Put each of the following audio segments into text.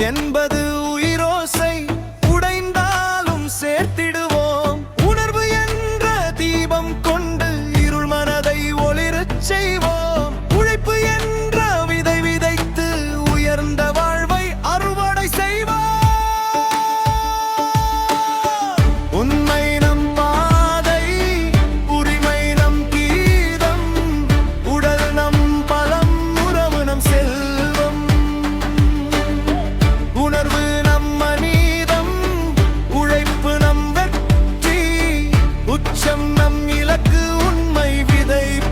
என்பது உயிரோசை, உடைந்தாலும் சேர்த்திடுவோம். உணர்வு என்ற தீபம் கொண்டு இருள் மனதை ஒளிரச் செய்வோம். உழைப்பு என்ற விதை விதைத்து உயர்ந்த வாழ்வை அறுவடை செய்வோம். உண்மை நம் பாதை, உரிமை நம் கீதம், உடல் நம் பலம், உறவு நம் செல்வம். உணர்வு நம் மனிதம், உழைப்பு நம் வெற்றி, உச்சம் நம் இலக்கு, உண்மை விதைப்போம்.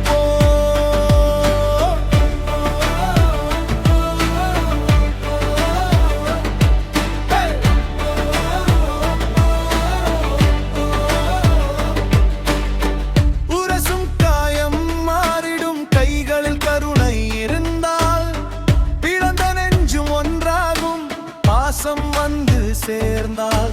உரசும் காயம் மாறிடும், கைகளில் கருணை இருந்தால் பிளந்த நெஞ்சும் ஒன்றாகும். பாசம் வந்து சேர்ந்தால்